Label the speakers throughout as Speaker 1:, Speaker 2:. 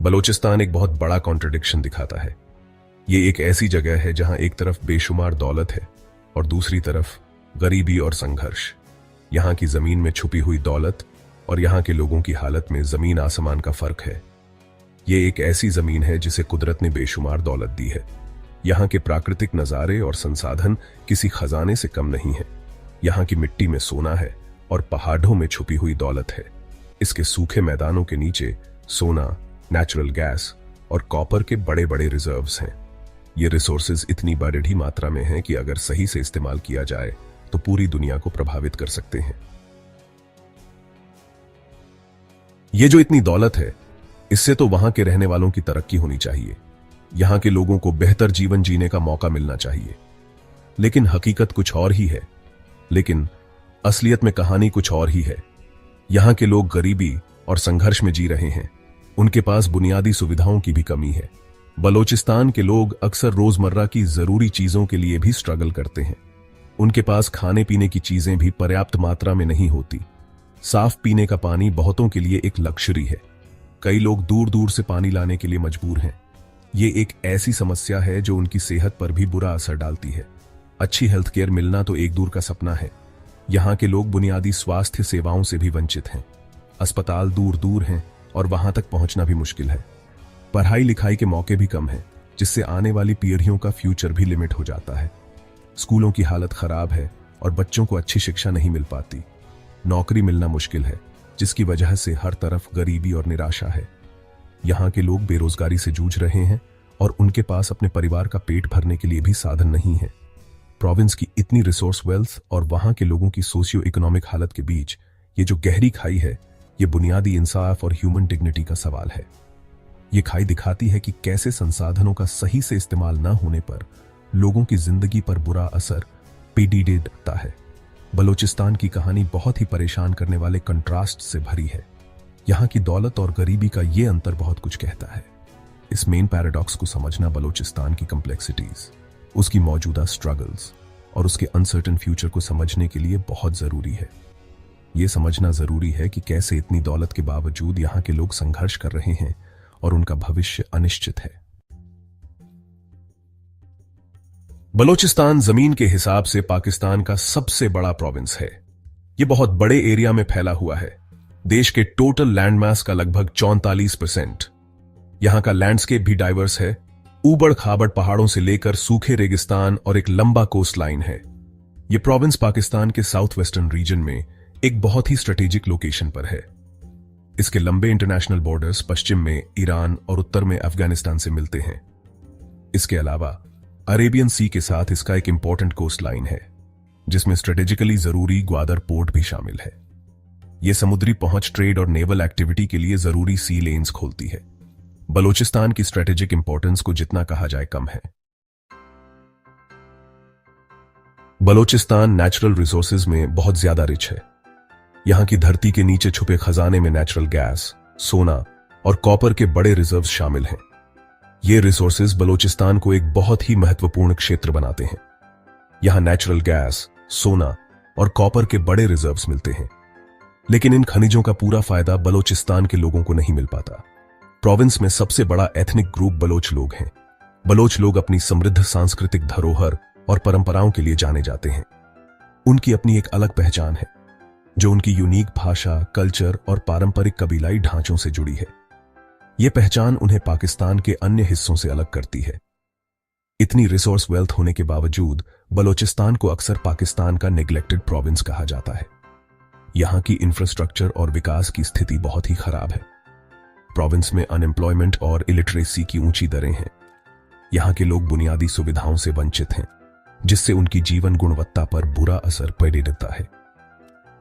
Speaker 1: बलूचिस्तान एक बहुत बड़ा कॉन्ट्रडिक्शन दिखाता है। ये एक ऐसी जगह है जहां एक तरफ बेशुमार दौलत है और दूसरी तरफ गरीबी और संघर्ष। यहां की जमीन में छुपी हुई दौलत और यहां के लोगों की हालत में जमीन आसमान का फर्क है। ये एक ऐसी जमीन है जिसे कुदरत ने बेशुमार दौलत दी है। यहाँ के प्राकृतिक नजारे और संसाधन किसी खजाने से कम नहीं है। यहाँ की मिट्टी में सोना है और पहाड़ों में छुपी हुई दौलत है। इसके सूखे मैदानों के नीचे सोना, नेचुरल गैस और कॉपर के बड़े बड़े रिजर्व्स हैं। ये रिसोर्सेज इतनी बड़ी मात्रा में हैं कि अगर सही से इस्तेमाल किया जाए तो पूरी दुनिया को प्रभावित कर सकते हैं। ये जो इतनी दौलत है, इससे तो वहां के रहने वालों की तरक्की होनी चाहिए। यहां के लोगों को बेहतर जीवन जीने का मौका मिलना चाहिए। लेकिन हकीकत कुछ और ही है। लेकिन असलियत में कहानी कुछ और ही है। यहां के लोग गरीबी और संघर्ष में जी रहे हैं। उनके पास बुनियादी सुविधाओं की भी कमी है। बलूचिस्तान के लोग अक्सर रोजमर्रा की जरूरी चीजों के लिए भी स्ट्रगल करते हैं। उनके पास खाने पीने की चीजें भी पर्याप्त मात्रा में नहीं होती। साफ पीने का पानी बहुतों के लिए एक लक्जरी है। कई लोग दूर दूर से पानी लाने के लिए मजबूर हैं। ये एक ऐसी समस्या है जो उनकी सेहत पर भी बुरा असर डालती है। अच्छी हेल्थ केयर मिलना तो एक दूर का सपना है। यहाँ के लोग बुनियादी स्वास्थ्य सेवाओं से भी वंचित हैं। अस्पताल दूर दूर हैं और वहां तक पहुंचना भी मुश्किल है। पढ़ाई लिखाई के मौके भी कम हैं, जिससे आने वाली पीढ़ियों का फ्यूचर भी लिमिट हो जाता है। स्कूलों की हालत खराब है और बच्चों को अच्छी शिक्षा नहीं मिल पाती। नौकरी मिलना मुश्किल है, जिसकी वजह से हर तरफ गरीबी और निराशा है। यहाँ के लोग बेरोजगारी से जूझ रहे हैं और उनके पास अपने परिवार का पेट भरने के लिए भी साधन नहीं है। प्रोविंस की इतनी रिसोर्स वेल्थ और वहां के लोगों की सोशियो इकोनॉमिक हालत के बीच ये जो गहरी खाई है, ये बुनियादी इंसाफ और ह्यूमन डिग्निटी का सवाल है। ये खाई दिखाती है कि कैसे संसाधनों का सही से इस्तेमाल न होने पर लोगों की जिंदगी पर बुरा असर पीढ़ी दिखता है। बलूचिस्तान की कहानी बहुत ही परेशान करने वाले कंट्रास्ट से भरी है। यहाँ की दौलत और गरीबी का ये अंतर बहुत कुछ कहता है। इस मेन पैराडॉक्स को समझना बलूचिस्तान की कॉम्प्लेक्सिटीज, उसकी मौजूदा स्ट्रगल्स और उसके अनसर्टेन फ्यूचर को समझने के लिए बहुत जरूरी है। ये समझना जरूरी है कि कैसे इतनी दौलत के बावजूद यहाँ के लोग संघर्ष कर रहे हैं और उनका भविष्य अनिश्चित है। बलूचिस्तान जमीन के हिसाब से पाकिस्तान का सबसे बड़ा प्रोविंस है। यह बहुत बड़े एरिया में फैला हुआ है। देश के टोटल लैंडमास का लगभग 44%। यहां का लैंडस्केप भी डाइवर्स है। ऊबड़ खाबड़ पहाड़ों से लेकर सूखे रेगिस्तान और एक लंबा कोस्ट लाइन है। यह प्रोविंस पाकिस्तान के साउथ वेस्टर्न रीजन में एक बहुत ही स्ट्रेटेजिक लोकेशन पर है। इसके लंबे इंटरनेशनल बॉर्डर्स पश्चिम में ईरान और उत्तर में अफगानिस्तान से मिलते हैं। इसके अलावा अरेबियन सी के साथ इसका एक इंपॉर्टेंट कोस्ट लाइन है, जिसमें स्ट्रेटेजिकली जरूरी ग्वादर पोर्ट भी शामिल है। यह समुद्री पहुंच, ट्रेड और नेवल एक्टिविटी के लिए जरूरी सी लेन्स खोलती है। बलूचिस्तान की स्ट्रेटेजिक इंपॉर्टेंस को जितना कहा जाए कम है। बलूचिस्तान नेचुरल रिसोर्सेज में बहुत ज्यादा रिच है। यहां की धरती के नीचे छुपे खजाने में नेचुरल गैस, सोना और कॉपर के बड़े रिजर्व शामिल हैं। ये रिसोर्सेज बलूचिस्तान को एक बहुत ही महत्वपूर्ण क्षेत्र बनाते हैं। यहां नेचुरल गैस, सोना और कॉपर के बड़े रिजर्व्स मिलते हैं। लेकिन इन खनिजों का पूरा फायदा बलूचिस्तान के लोगों को नहीं मिल पाता। प्रोविंस में सबसे बड़ा एथनिक ग्रुप बलोच लोग हैं। बलोच लोग अपनी समृद्ध सांस्कृतिक धरोहर और परंपराओं के लिए जाने जाते हैं। उनकी अपनी एक अलग पहचान है, जो उनकी यूनिक भाषा, कल्चर और पारंपरिक कबीलाई ढांचों से जुड़ी है। यह पहचान उन्हें पाकिस्तान के अन्य हिस्सों से अलग करती है। इतनी रिसोर्स वेल्थ होने के बावजूद बलूचिस्तान को अक्सर पाकिस्तान का नेग्लेक्टेड प्रोविंस कहा जाता है। यहां की इंफ्रास्ट्रक्चर और विकास की स्थिति बहुत ही खराब है। प्रोविंस में अनएम्प्लॉयमेंट और इलिटरेसी की ऊंची दरें हैं। यहां के लोग बुनियादी सुविधाओं से वंचित हैं, जिससे उनकी जीवन गुणवत्ता पर बुरा असर पड़ता है।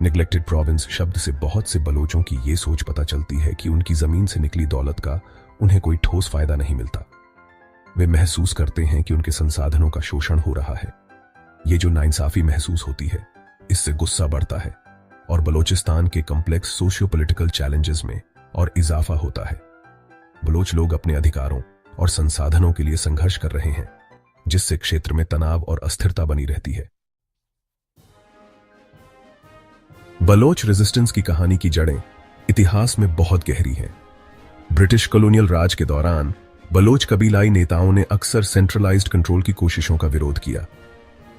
Speaker 1: नेग्लेक्टेड प्रोविंस शब्द से बहुत से बलोचों की ये सोच पता चलती है कि उनकी जमीन से निकली दौलत का उन्हें कोई ठोस फायदा नहीं मिलता। वे महसूस करते हैं कि उनके संसाधनों का शोषण हो रहा है। ये जो नाइंसाफी महसूस होती है, इससे गुस्सा बढ़ता है और बलूचिस्तान के कॉम्प्लेक्स सोशियो पॉलिटिकल चैलेंजेस में और इजाफा होता है। बलोच लोग अपने अधिकारों और संसाधनों के लिए संघर्ष कर रहे हैं, जिससे क्षेत्र में तनाव और अस्थिरता बनी रहती है। बलोच रेजिस्टेंस की कहानी की जड़ें इतिहास में बहुत गहरी हैं। ब्रिटिश कॉलोनियल राज के दौरान बलोच कबीलाई नेताओं ने अक्सर सेंट्रलाइज्ड कंट्रोल की कोशिशों का विरोध किया।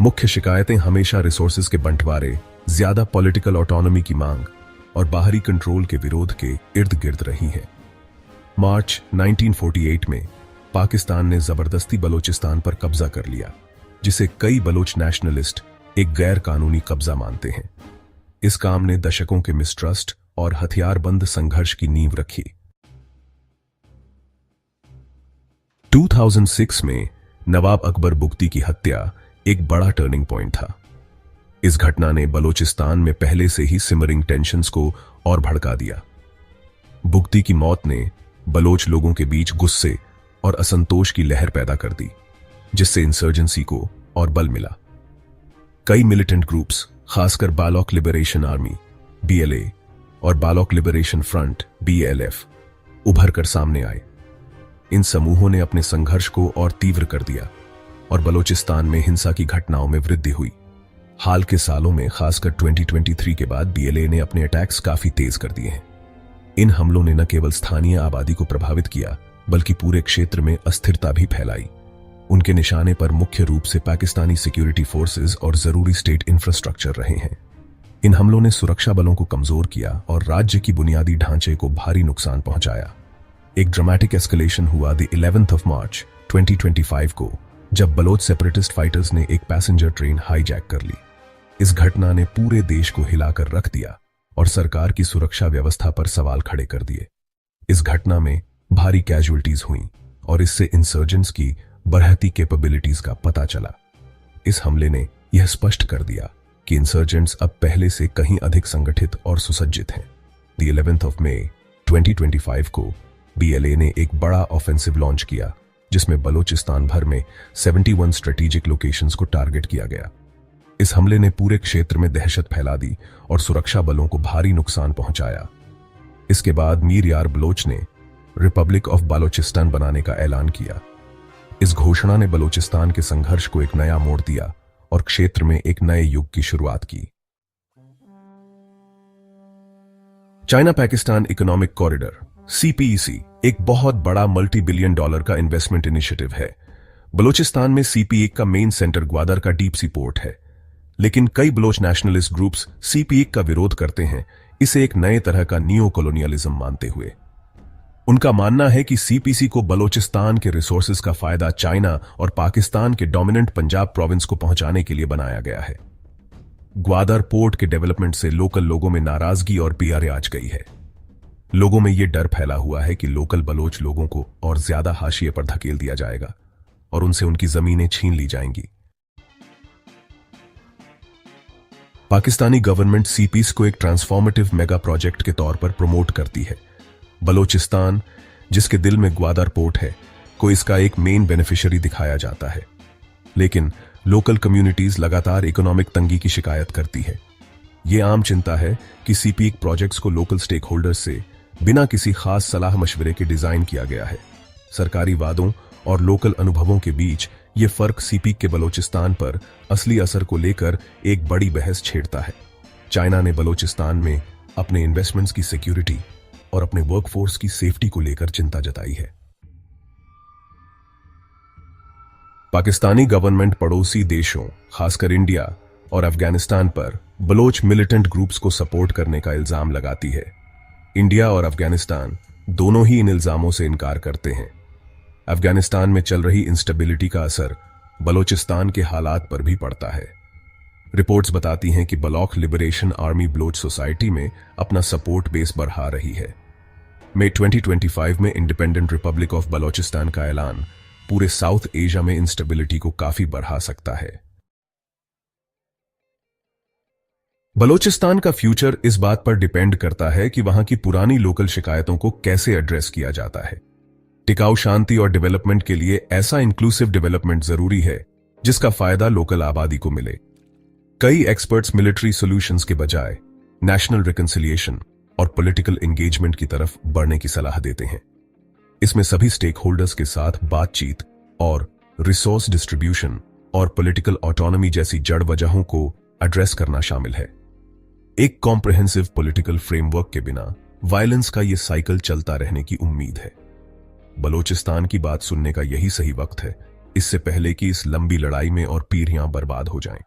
Speaker 1: मुख्य शिकायतें हमेशा रिसोर्सेज के बंटवारे, ज्यादा पॉलिटिकल ऑटोनॉमी की मांग और बाहरी कंट्रोल के विरोध के इर्द गिर्द रही हैं। मार्च 1948 में पाकिस्तान ने जबरदस्ती बलोचिस्तान पर कब्जा कर लिया, जिसे कई बलोच नेशनलिस्ट एक गैर कानूनी कब्जा मानते हैं। इस काम ने दशकों के मिसट्रस्ट और हथियारबंद संघर्ष की नींव रखी। 2006 में नवाब अकबर बुगटी की हत्या एक बड़ा टर्निंग पॉइंट था। इस घटना ने बलोचिस्तान में पहले से ही सिमरिंग टेंशन्स को और भड़का दिया। बुगटी की मौत ने बलोच लोगों के बीच गुस्से और असंतोष की लहर पैदा कर दी, जिससे इंसर्जेंसी को और बल मिला। कई मिलिटेंट ग्रुप्स, खासकर बालोक लिबरेशन आर्मी BLA और बालोक लिबरेशन फ्रंट BLF, उभर कर सामने आए। इन समूहों ने अपने संघर्ष को और तीव्र कर दिया और बलोचिस्तान में हिंसा की घटनाओं में वृद्धि हुई। हाल के सालों में, खासकर 2023 के बाद, BLA ने अपने अटैक्स काफी तेज कर दिए हैं। इन हमलों ने न केवल स्थानीय आबादी को प्रभावित किया, बल्कि पूरे क्षेत्र में अस्थिरता भी फैलाई। उनके निशाने पर मुख्य रूप से पाकिस्तानी सिक्योरिटी फोर्सेस और जरूरी स्टेट इंफ्रास्ट्रक्चर रहे हैं। इन हमलों ने सुरक्षा बलों को कमजोर किया और राज्य की बुनियादी ढांचे को भारी नुकसान पहुंचाया। एक ड्रामेटिक एस्केलेशन हुआ द 11th of March 2025 को, जब बलोच सेपरेटिस्ट फाइटर्स ने एक पैसेंजर ट्रेन हाईजैक कर ली। इस घटना ने पूरे देश को हिलाकर रख दिया और सरकार की सुरक्षा व्यवस्था पर सवाल खड़े कर दिए। इस घटना में भारी कैजुअल्टीज हुई और इससे इंसर्जेंट्स की बढ़ती कैपेबिलिटीज का पता चला। इस हमले ने यह स्पष्ट कर दिया कि इंसर्जेंट्स अब पहले से कहीं अधिक संगठित और सुसज्जित हैं। द 11th of May 2025 को BLA ने एक बड़ा ऑफेंसिव लॉन्च किया, जिसमें बलोचिस्तान भर में 71 स्ट्रेटेजिक लोकेशंस को टारगेट किया गया। इस हमले ने पूरे क्षेत्र में दहशत फैला दी और सुरक्षा बलों को भारी नुकसान पहुंचाया। इसके बाद मीर यार बलोच ने रिपब्लिक ऑफ बलोचिस्तान बनाने का ऐलान किया। इस घोषणा ने बलोचिस्तान के संघर्ष को एक नया मोड़ दिया और क्षेत्र में एक नए युग की शुरुआत की। China Pakistan economic corridor CPEC एक बहुत बड़ा $multi-billion का इन्वेस्टमेंट इनिशिएटिव है। बलोचिस्तान में CPEC का मेन सेंटर ग्वादर का डीप सी पोर्ट है, लेकिन कई बलोच नेशनलिस्ट ग्रुप्स CPEC का विरोध करते हैं, इसे एक नए तरह का नियो कॉलोनियलिज्म मानते हुए। उनका मानना है कि CPEC को बलोचिस्तान के रिसोर्सेज का फायदा चाइना और पाकिस्तान के डोमिनेंट पंजाब प्रोविंस को पहुंचाने के लिए बनाया गया है। ग्वादर पोर्ट के डेवलपमेंट से लोकल लोगों में नाराजगी और पीआर आज गई है। लोगों में यह डर फैला हुआ है कि लोकल बलोच लोगों को और ज्यादा हाशिए पर धकेल दिया जाएगा और उनसे उनकी जमीनें छीन ली जाएंगी। पाकिस्तानी गवर्नमेंट CPEC को एक ट्रांसफॉर्मेटिव मेगा प्रोजेक्ट के तौर पर प्रमोट करती है। बलोचिस्तान, जिसके दिल में ग्वादर पोर्ट है, को इसका एक मेन बेनिफिशियरी दिखाया जाता है, लेकिन लोकल कम्युनिटीज लगातार इकोनॉमिक तंगी की शिकायत करती है। यह आम चिंता है कि CPEC प्रोजेक्ट्स को लोकल स्टेक होल्डर्स से बिना किसी खास सलाह मशवरे के डिजाइन किया गया है। सरकारी वादों और लोकल अनुभवों के बीच यह फर्क CPEC के बलोचिस्तान पर असली असर को लेकर एक बड़ी बहस छेड़ता है। चाइना ने बलोचिस्तान में अपने इन्वेस्टमेंट्स की सिक्योरिटी और अपने वर्कफोर्स की सेफ्टी को लेकर चिंता जताई है। पाकिस्तानी गवर्नमेंट पड़ोसी देशों, खासकर इंडिया और अफगानिस्तान पर बलोच मिलिटेंट ग्रुप्स को सपोर्ट करने का इल्जाम लगाती है। इंडिया और अफगानिस्तान दोनों ही इन इल्जामों से इनकार करते हैं। अफगानिस्तान में चल रही इंस्टेबिलिटी का असर बलोचिस्तान के हालात पर भी पड़ता है। रिपोर्ट्स बताती हैं कि बालोक लिबरेशन आर्मी बलोच सोसाइटी में अपना सपोर्ट बेस बढ़ा रही है। मई 2025 में इंडिपेंडेंट रिपब्लिक ऑफ बलोचिस्तान का ऐलान पूरे साउथ एशिया में इंस्टेबिलिटी को काफी बढ़ा सकता है। बलोचिस्तान का फ्यूचर इस बात पर डिपेंड करता है कि वहां की पुरानी लोकल शिकायतों को कैसे एड्रेस किया जाता है। टिकाऊ शांति और डेवलपमेंट के लिए ऐसा इंक्लूसिव डेवलपमेंट जरूरी है जिसका फायदा लोकल आबादी को मिले। कई एक्सपर्ट्स मिलिट्री सॉल्यूशंस के बजाय नेशनल रिकंसिलिएशन और पॉलिटिकल एंगेजमेंट की तरफ बढ़ने की सलाह देते हैं। इसमें सभी स्टेक होल्डर्स के साथ बातचीत और रिसोर्स डिस्ट्रीब्यूशन और पॉलिटिकल ऑटोनॉमी जैसी जड़ वजहों को एड्रेस करना शामिल है। एक कॉम्प्रिहेंसिव पॉलिटिकल फ्रेमवर्क के बिना वायलेंस का ये साइकिल चलता रहने की उम्मीद है। बलोचिस्तान की बात सुनने का यही सही वक्त है, इससे पहले कि इस लंबी लड़ाई में और पीढ़ियां बर्बाद हो जाएं।